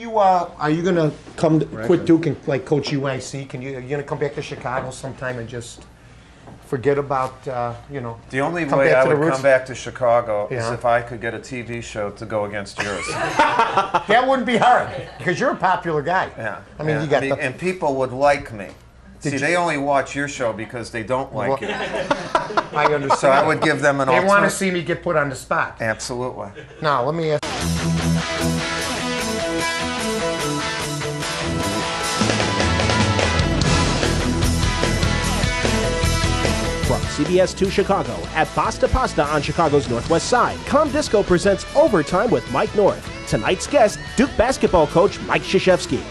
Are you gonna come quit Duke and like coach UIC? Are you gonna come back to Chicago sometime and just forget about The only way I would come back to Chicago is if I could get a TV show to go against yours. That wouldn't be hard because you're a popular guy. Yeah. I mean, and people would like me. They only watch your show because they don't like you. I understand. So I would give them an They alternative. want to see me get put on the spot. Absolutely. Now, let me ask. From CBS 2 Chicago at Pasta Pasta on Chicago's Northwest Side, Comdisco presents Overtime with Mike North. Tonight's guest, Duke basketball coach Mike Krzyzewski.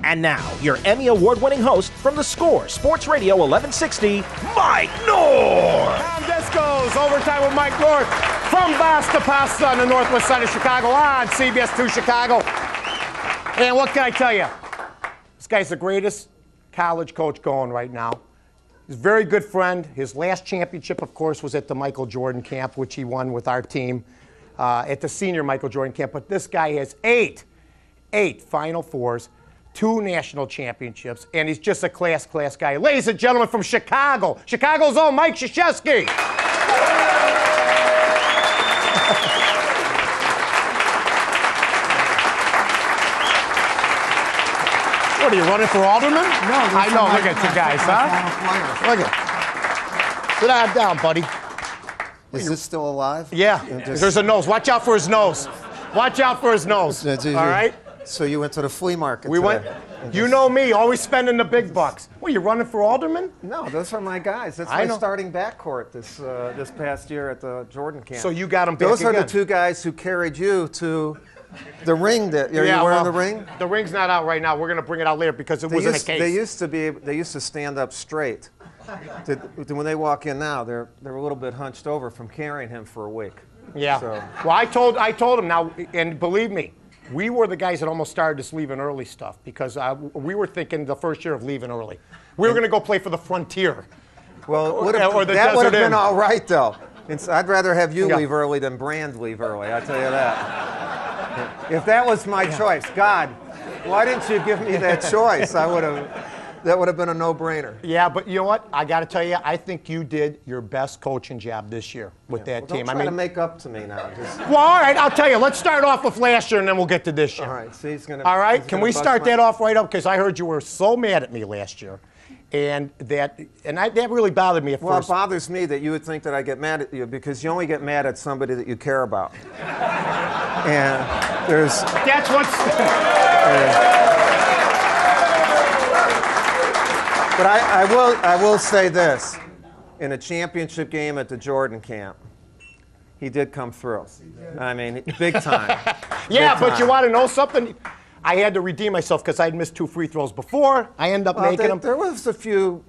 And now, your Emmy Award-winning host from The Score, Sports Radio 1160, Mike North. Comdisco's Overtime with Mike North from Pasta Pasta on the Northwest Side of Chicago on CBS 2 Chicago. And what can I tell you? This guy's the greatest college coach going right now. He's a very good friend. His last championship, of course, was at the Michael Jordan camp, which he won with our team at the senior Michael Jordan camp. But this guy has eight Final Fours, 2 national championships, and he's just a class guy. Ladies and gentlemen from Chicago, Chicago's own Mike Krzyzewski. What are you running for alderman? No, I know. Look at you guys, huh? Look at. Sit down, buddy. Is this still alive? Yeah. There's a nose. Watch out for his nose. Watch out for his nose. All right. So you went to the flea market We today. went. You know me, always spending the big bucks. What, you running for alderman? No, those are my guys. That's I my know. starting backcourt this past year at the Jordan camp. So you got them back Those are again. the 2 guys who carried you to the ring. Are you wearing the ring? The ring's not out right now. We're going to bring it out later because it was in a case. They used to stand up straight. When they walk in now, they're a little bit hunched over from carrying him for a week. Yeah. So. Well, I told him now, and believe me, we were the guys that almost started this leaving early stuff because we were thinking the first year of leaving early. We were going to go play for the Frontier. Well, Or the that would have Desert Inn. been all right, though. I'd rather have you Yeah. leave early than Brand leave early, I'll tell you that. If that was my choice, God, why didn't you give me that choice? That would have been a no-brainer. Yeah, but you know what? I got to tell you, I think you did your best coaching job this year with that team. Don't try to make up to me now. Well, all right, I'll tell you. Let's start off with last year, and then we'll get to this year. All right, see, he's gonna. All right, he's can gonna we bust start my- that off right up? Because I heard you were so mad at me last year, and that really bothered me at Well, it first. bothers me that you would think that I get mad at you because you only get mad at somebody that you care about. And there's. That's what's. But I will say this. In a championship game at the Jordan camp, he did come through. I mean, big time. Yeah, Big but time. you want to know something? I had to redeem myself because I'd missed 2 free throws before. I ended up making them. There was a few,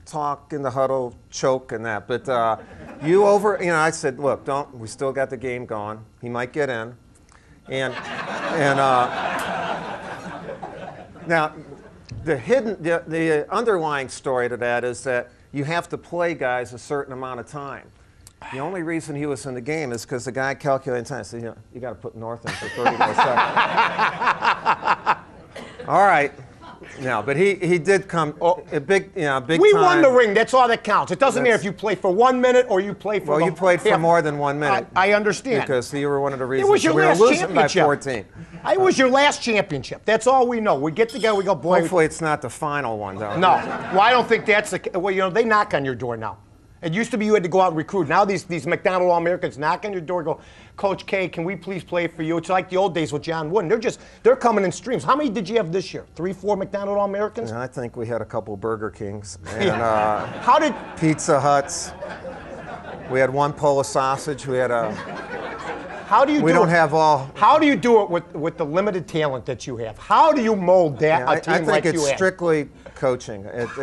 talk in the huddle, choke and that. But I said, look, we still got the game going. He might get in. And now, the underlying story to that is that you have to play guys a certain amount of time. The only reason he was in the game is because the guy calculated time. Said, you got to put North in for 30 more seconds. All right. No, but he did come big time. We won the ring. That's all that counts. It doesn't matter if you play for 1 minute or you play for. Well, you played for more than 1 minute. I understand. Because you were one of the It reasons was your we were last losing by championship. 14. It was your last championship. That's all we know. We get together. We go, boy. Hopefully, it's not the final one, though. No. Well, I don't think that's the. Well, they knock on your door now. It used to be you had to go out and recruit. Now these McDonald All-Americans knock on your door and go, Coach K, can we please play for you? It's like the old days with John Wooden. They're coming in streams. How many did you have this year? 3, 4 McDonald All-Americans? And I think we had a couple Burger Kings. And How did Pizza Huts. We had 1 Polish sausage. We had a. How do you We do don't it? have all. How do you do it with the limited talent that you have? How do you mold that Yeah, a team I think like it's you have? strictly coaching. There's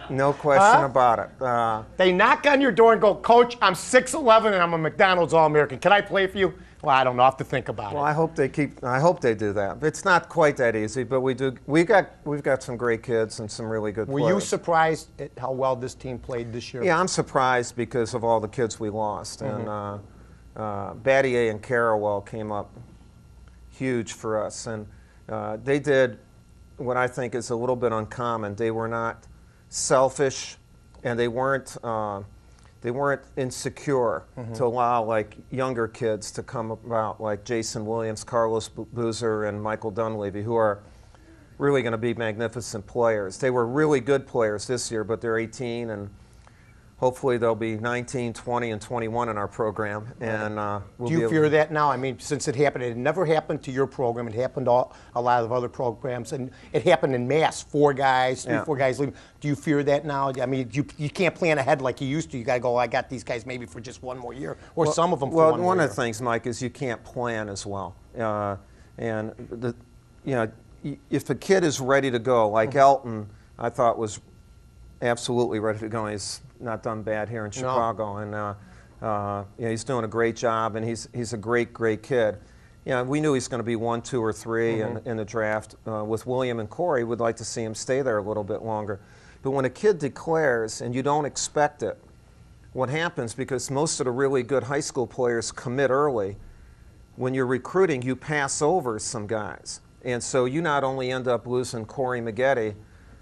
no question about it. They knock on your door and go, Coach, I'm 6'11" and I'm a McDonald's All-American. Can I play for you? Well, I don't know. I have to think about it. Well, I hope they do that. It's not quite that easy, but we've got some great kids and some really good players. Were you surprised at how well this team played this year? Yeah, I'm surprised because of all the kids we lost. And Battier and Carrawell came up huge for us. And they did what I think is a little bit uncommon. They were not selfish, and they weren't insecure to allow like younger kids to come about, like Jason Williams, Carlos Boozer, and Michael Dunleavy, who are really going to be magnificent players. They were really good players this year, but they're 18, and hopefully they'll be 19, 20, and 21 in our program. And do you fear that now? I mean, since it happened, it never happened to your program. It happened to a lot of other programs, and it happened in mass. 4 guys, 4 guys leaving. Do you fear that now? I mean, you can't plan ahead like you used to. You got to go, I got these guys maybe for just one more year, or some of them for one more year. Well, one of the things, Mike, is you can't plan as well. And if a kid is ready to go, like Elton, I thought was absolutely ready to go. He's not done bad here in Chicago, and he's doing a great job, and he's a great kid. We knew he's going to be 1, 2, or 3 in the draft. With William and Corey, we'd like to see him stay there a little bit longer. But when a kid declares and you don't expect it, what happens, because most of the really good high school players commit early, when you're recruiting, you pass over some guys. And so you not only end up losing Corey Maggette,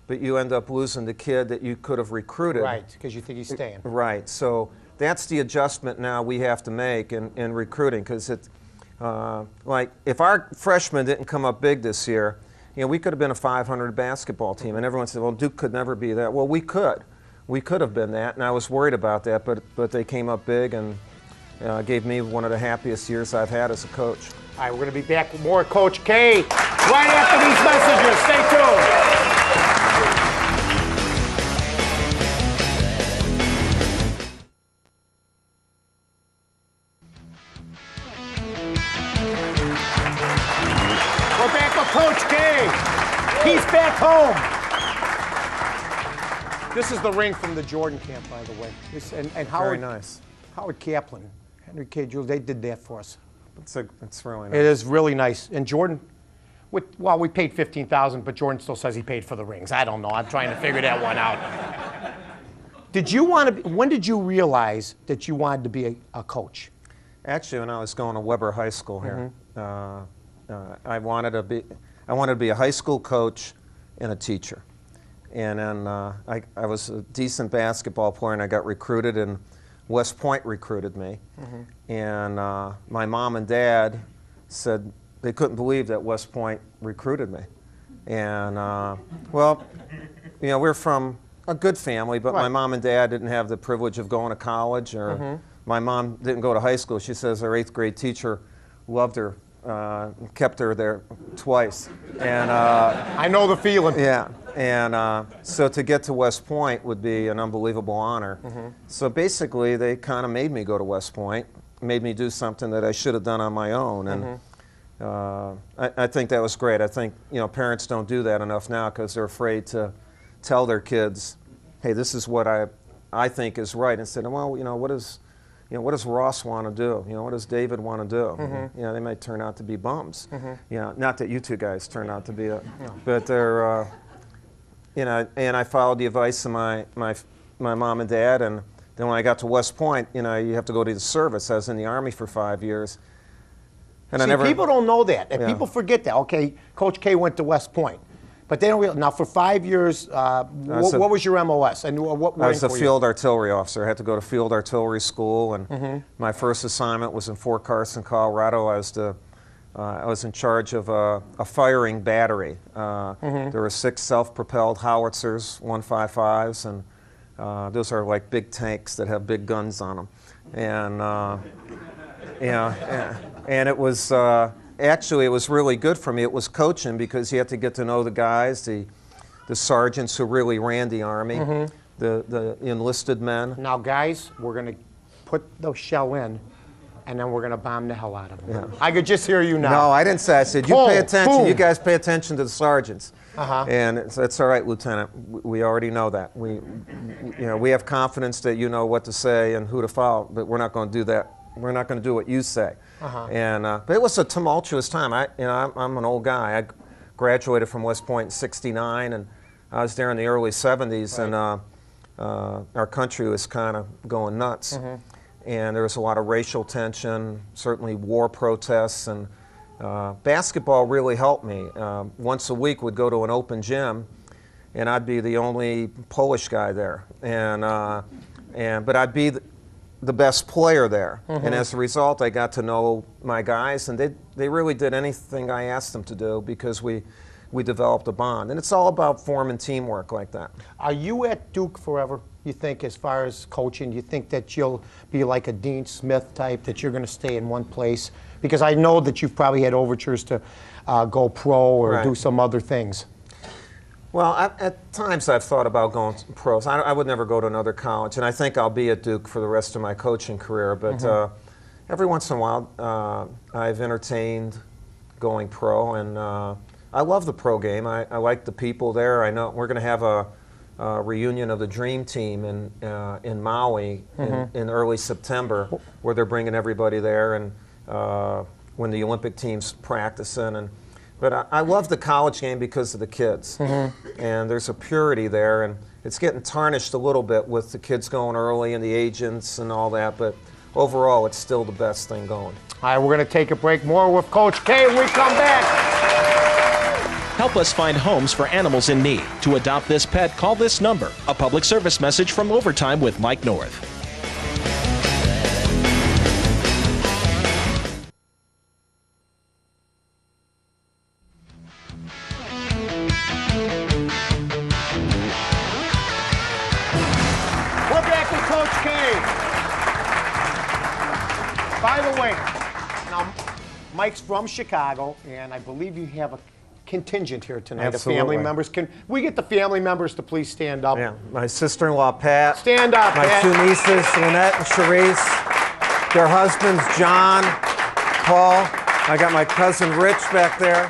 but you end up losing the kid that you could have recruited. Right, because you think he's staying. Right, so that's the adjustment now we have to make in recruiting, because like if our freshmen didn't come up big this year, we could have been a 500 basketball team, and everyone said, well, Duke could never be that. Well, we could have been that, and I was worried about that, but they came up big and gave me one of the happiest years I've had as a coach. All right, we're going to be back with more Coach K right after these messages. Stay tuned. We're back with Coach K. He's back home. This is the ring from the Jordan camp, by the way. And Howard, very nice. Howard Kaplan, Henry K. Jules, they did that for us. It's really nice. It is really nice. And Jordan, we paid $15,000, but Jordan still says he paid for the rings. I don't know. I'm trying to figure that one out. When did you realize that you wanted to be a coach? Actually, when I was going to Weber High School here, I wanted to be a high school coach and a teacher. And then I was a decent basketball player, and I got recruited, and West Point recruited me. And my mom and dad said they couldn't believe that West Point recruited me. And we're from a good family, but my mom and dad didn't have the privilege of going to college, or my mom didn't go to high school. She says her 8th grade teacher loved her, kept her there twice. And I know the feeling. Yeah. And so to get to West Point would be an unbelievable honor. So basically, they kind of made me go to West Point, made me do something that I should have done on my own. And I think that was great. I think parents don't do that enough now because they're afraid to tell their kids, hey, this is what I think is right. Instead of, well, what does Ross want to do? What does David want to do? They might turn out to be bums. Not that you two guys turned out to be, but they're. And I followed the advice of my mom and dad, and then when I got to West Point, you have to go to the service. I was in the Army for 5 years. And people don't know that, and people forget that. Okay, Coach K went to West Point, but they don't realize. Now, for 5 years, what was your MOS? And what I was a field artillery officer. I had to go to field artillery school, and my first assignment was in Fort Carson, Colorado. I was in charge of a firing battery. There were 6 self-propelled howitzers, 155s, and those are like big tanks that have big guns on them. And it was actually, it was really good for me. It was coaching because you had to get to know the guys, the sergeants who really ran the Army, the enlisted men. Now, guys, we're going to put the shell in, and then we're going to bomb the hell out of them. I could just hear you now. No, I didn't say. I said, you pay attention. Boom. You guys pay attention to the sergeants. And it's all right, Lieutenant. We already know that. We have confidence that you know what to say and who to follow, but we're not going to do that we're not going to do what you say. And but it was a tumultuous time. I'm an old guy. I graduated from West Point in '69, and I was there in the early '70s, and our country was kind of going nuts. And there was a lot of racial tension, certainly war protests, and basketball really helped me. Once a week, we'd go to an open gym, and I'd be the only Polish guy there, but I'd be the best player there. And as a result, I got to know my guys, and they really did anything I asked them to do because we developed a bond. And it's all about forming teamwork like that. Are you at Duke forever, you think, as far as coaching? Do you think that you'll be like a Dean Smith type, that you're going to stay in one place? Because I know that you've probably had overtures to go pro or do some other things. Well, at times I've thought about going pro. I would never go to another college, and I think I'll be at Duke for the rest of my coaching career. But every once in a while, I've entertained going pro, and I love the pro game. I like the people there. I know we're going to have a reunion of the Dream Team in Maui in early September, where they're bringing everybody there, and when the Olympic team's practicing. But I love the college game because of the kids, and there's a purity there, and it's getting tarnished a little bit with the kids going early and the agents and all that, but overall it's still the best thing going. All right, we're going to take a break. More with Coach K when we come back. Help us find homes for animals in need. To adopt this pet, call this number. A public service message from Overtime with Mike North. By the way, now Mike's from Chicago, and I believe you have a contingent here tonight. Absolutely. Of family members. Can we get the family members to please stand up? Yeah, my sister-in-law Pat. Stand up, my Pat. two nieces, Lynette and Charisse. Their husbands, John, Paul. I got my cousin Rich back there.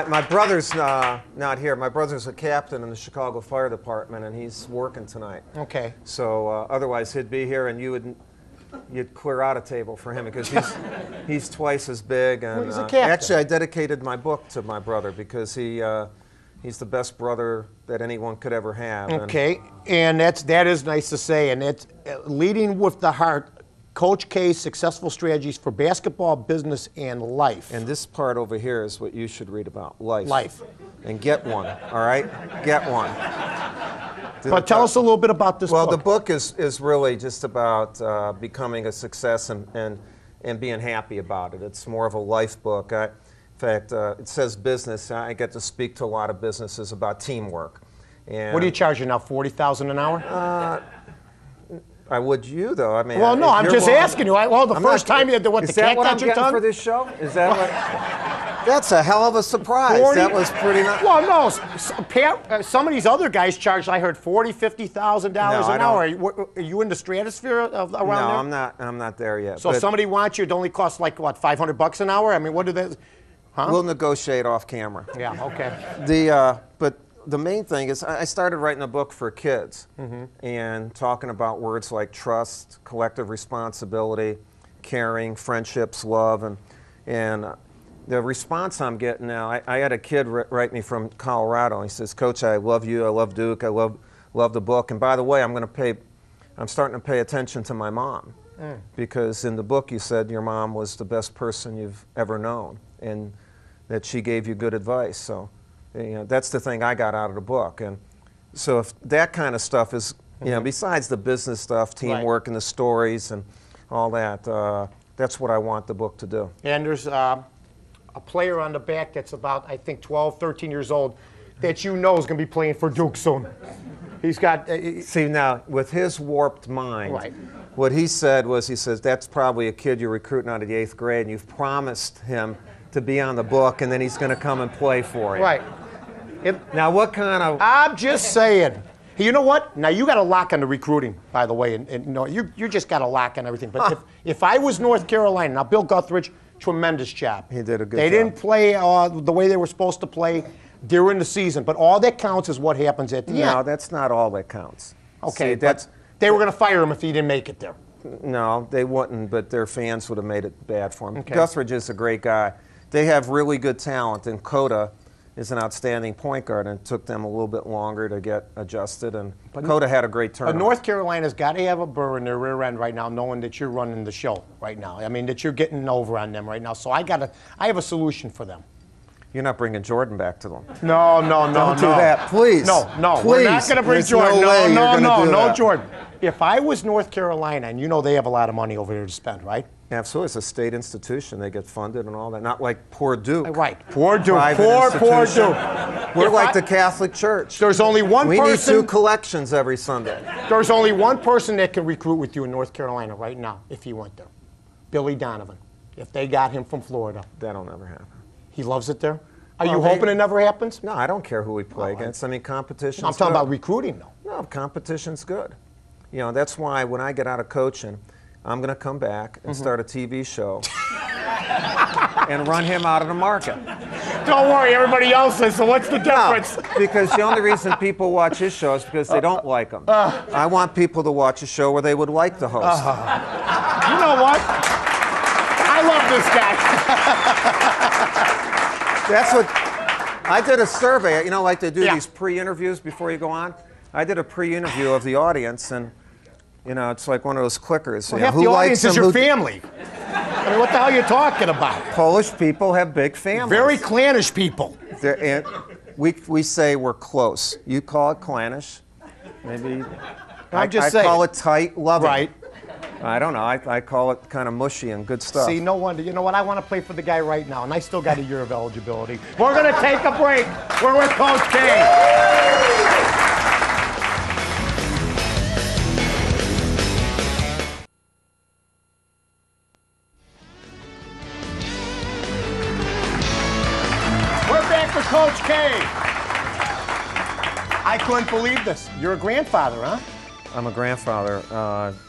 My brother's not here. My brother's a captain in the Chicago Fire Department, and he's working tonight. Okay. So otherwise he'd be here, and you'd clear out a table for him because he's twice as big. And well, he's a captain. Actually, I dedicated my book to my brother because he's the best brother that anyone could ever have. Okay, and that is nice to say, and it's leading with the heart. Coach K's successful strategies for basketball, business, and life. And this part over here is what you should read about, life. Life. And get one, all right? Get one. But tell us a little bit about this book. Well, the book is really just about becoming a success and being happy about it. It's more of a life book. In fact, it says business. I get to speak to a lot of businesses about teamwork. And what are you charging now, $40,000 an hour? I would you though? I mean, well, no, I'm just asking you. The first time you had the Is that what I'm getting for this show? Is that what? That's a hell of a surprise. 40? That was pretty nice. Well, no, some of these other guys charge, I heard, $40,000, $50,000 an hour. Are you in the stratosphere around there? No, I'm not there yet. So if somebody wants you, it only costs like, what, $500 an hour? I mean, what do they, huh? We'll negotiate off camera. Yeah, okay. But the main thing is I started writing a book for kids and talking about words like trust, collective responsibility, caring, friendships, love, and the response I'm getting now, I had a kid write me from Colorado. He says, Coach, I love you, I love Duke, I love the book, and by the way, I'm starting to pay attention to my mom because in the book you said your mom was the best person you've ever known and that she gave you good advice. So that's the thing I got out of the book. And so if that kind of stuff is, besides the business stuff, teamwork and the stories and all that, that's what I want the book to do. And there's a player on the back that's about, I think, 12, 13 years old that you know is going to be playing for Duke soon. He's got... See, now, with his warped mind, what he said was, he says, that's probably a kid you're recruiting out of the 8th grade, and you've promised him to be on the book, and then he's going to come and play for you. Right. Now, what kind of... I'm just saying. You know what? Now, you got a lock on the recruiting, by the way. And no, you just got a lock on everything. But if I was North Carolina, now Bill Guthridge, tremendous job. He did a good job. They didn't play the way they were supposed to play during the season. But all that counts is what happens at the end. No, that's not all that counts. Okay, See, they were going to fire him if he didn't make it there. No, they wouldn't, but their fans would have made it bad for him. Okay. Guthridge is a great guy. They have really good talent, and Cota is an outstanding point guard, and it took them a little bit longer to get adjusted, and Cota had a great But tournament. North Carolina's got to have a burr in their rear end right now, knowing that you're running the show right now. I mean, that you're getting over on them right now. So I have a solution for them. You're not bringing Jordan back to them. No. Don't do that, please. No, Please. we're not going to bring There's Jordan. No, way you're gonna do No, that. Jordan. If I was North Carolina, and you know they have a lot of money over there to spend, right? Absolutely, it's a state institution. They get funded and all that. Not like poor Duke. Right. Poor Duke. Private Poor institution. Duke. We're like the Catholic Church. There's only one We need person. 2 collections every Sunday. There's only one person that can recruit with you in North Carolina right now if he went there. Billy Donovan. If they got him from Florida. That'll never happen. He loves it there? Are Well, you hoping it never happens? No, I don't care who we play against. I mean, competition. I'm talking about recruiting, though. No, competition's good. You know, that's why when I get out of coaching, I'm going to come back and start a TV show and run him out of the market. Don't worry, everybody else is, so what's the difference? No, because the only reason people watch his show is because they don't like him. I want people to watch a show where they would like the host. You know what? I love this guy. That's what I did a survey. You know, like they do Yeah. these pre-interviews before you go on. I did a pre-interview of the audience, and you know, it's like one of those clickers. Well, you know, half the audience is him, your family. I mean, what the hell are you talking about? Polish people have big families. Very clannish people. And we say we're close. You call it clannish. Maybe I'm just I saying. call it tight, loving. Right. I don't know. I call it kind of mushy and good stuff. See, no wonder. You know what? I want to play for the guy right now, and I still got a year of eligibility. We're going to take a break. We're with Coach K. We're back with Coach K. I couldn't believe this. You're a grandfather, huh? I'm a grandfather.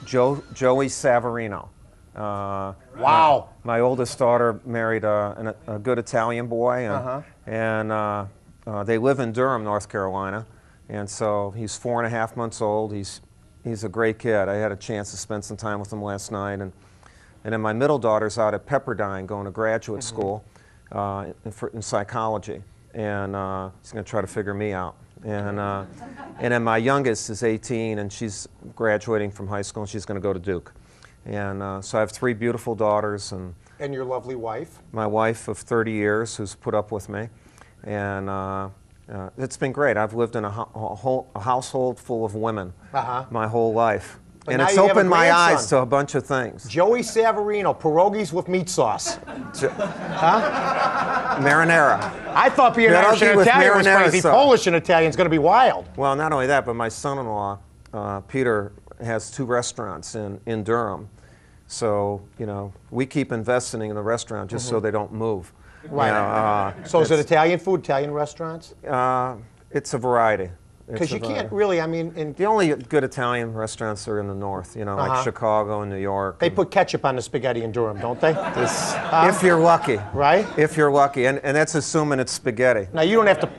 Joey Savarino. Wow. My oldest daughter married a good Italian boy, and they live in Durham, North Carolina. And so he's 4.5 months old. He's a great kid. I had a chance to spend some time with him last night. And then my middle daughter's out at Pepperdine going to graduate school in psychology. And he's going to try to figure me out. And then my youngest is 18, and she's graduating from high school, and she's going to go to Duke. And so I have 3 beautiful daughters, and your lovely wife. my wife of 30 years who's put up with me. And it's been great. I've lived in a household full of women my whole life. But and now it's you have a opened my eyes grandson. to a bunch of things. Joey Savarino, pierogies with meat sauce. Marinara. I thought being Pierogi Irish and with Italian was marinara crazy. sauce. Polish and Italian's going to be wild. Well, not only that, but my son-in-law, Peter, has 2 restaurants in Durham. So, you know, we keep investing in the restaurant just so they don't move. Right. You know, So is it Italian food, Italian restaurants? it's a variety. Because you can't really, I mean, The only good Italian restaurants are in the north, you know, like Chicago and New York. they put ketchup on the spaghetti in Durham, don't they? If you're lucky. Right? If you're lucky. And that's assuming it's spaghetti. Now, you don't have to,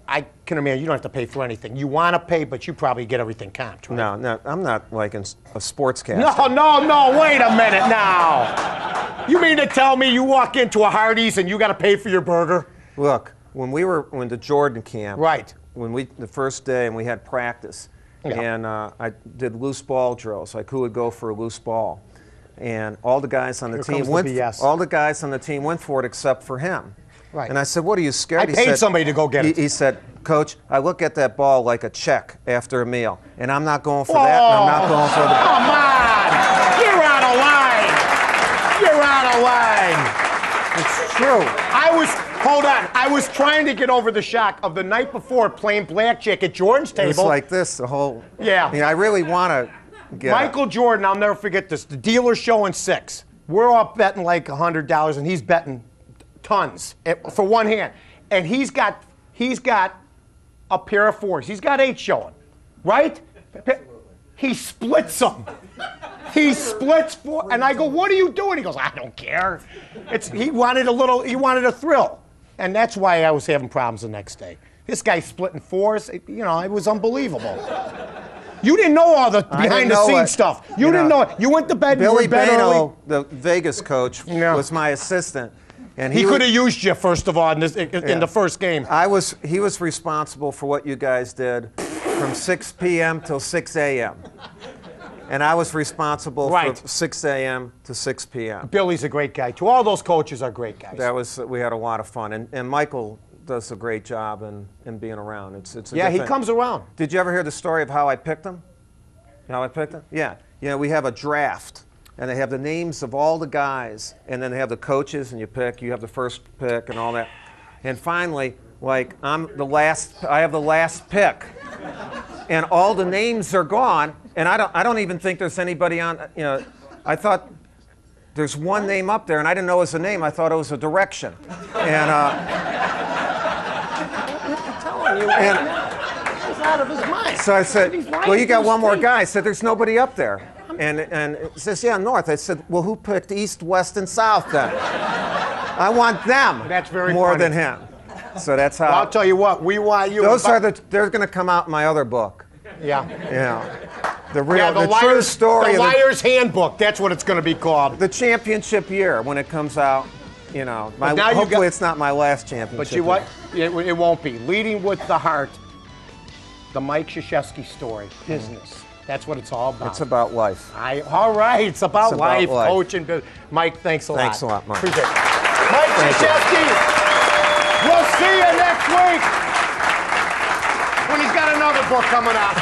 I can imagine, you don't have to pay for anything. You want to pay, but you probably get everything comped, right? No, I'm not like a sportscaster. No, wait a minute now. You mean to tell me you walk into a Hardee's and you got to pay for your burger? Look, when we went to Jordan camp. Right. The first day and we had practice, and I did loose ball drills, like who would go for a loose ball, and all the guys on the team went. All the guys on the team went for it except for him. Right. And I said, "What are you scared?" I He paid said- somebody to go get it. He said, "Coach, I look at that ball like a check after a meal, and I'm not going for that, and I'm not going for the." Come on! You're out of line! You're out of line! It's true. Hold on. I was trying to get over the shock of the night before playing blackjack at Jordan's table. It's like this the whole. Yeah. I mean, I really want to get. Michael Jordan, I'll never forget this. The dealer's showing 6. We're all betting like $100, and he's betting tons for one hand. And he's got a pair of 4s. He's got 8 showing, right? He splits them. He splits 4, and I go, "What are you doing?" He goes, "I don't care." He wanted a thrill, and that's why I was having problems the next day. This guy splitting 4s, you know, it was unbelievable. You didn't know all the behind-the-scenes stuff. You didn't know it. You went to bed. Billy Bano, the Vegas coach, was my assistant. And he could have used you, first of all, in the first game. He was responsible for what you guys did from 6 p.m. till 6 a.m. And I was responsible from 6 a.m. to 6 p.m. Billy's a great guy, too. All those coaches are great guys. We had a lot of fun. And Michael does a great job in being around. It's a yeah, good he thing. comes around. Did you ever hear the story of how I picked him? How I picked him? Yeah. You know, we have a draft. And they have the names of all the guys, and then they have the coaches, and you have the first pick and all that. And finally, like, I have the last pick. And all the names are gone, and I don't even think there's anybody on, you know, I thought there's one name up there, and I didn't know it was a name, I thought it was a direction. And, I'm telling you, he's out of his mind. So I said, well, you got one more guy. I said, there's nobody up there. And it says, yeah, north. I said, well, who picked east, west, and south then? I want them more than him. So that's how. Well, I'll tell you what, we want you. They're going to come out in my other book. Yeah. Yeah. The true story. The Liar's Handbook. That's what it's going to be called. The championship year when it comes out. You know, hopefully it's not my last championship. But you what? It won't be. Leading with the Heart. The Mike Krzyzewski story. Business. That's what it's all about. It's about life. All right, it's about life, coaching. Mike, thanks a lot. Thanks a lot, Mike. Appreciate it. Mike Krzyzewski, we'll see you next week when he's got another book coming out.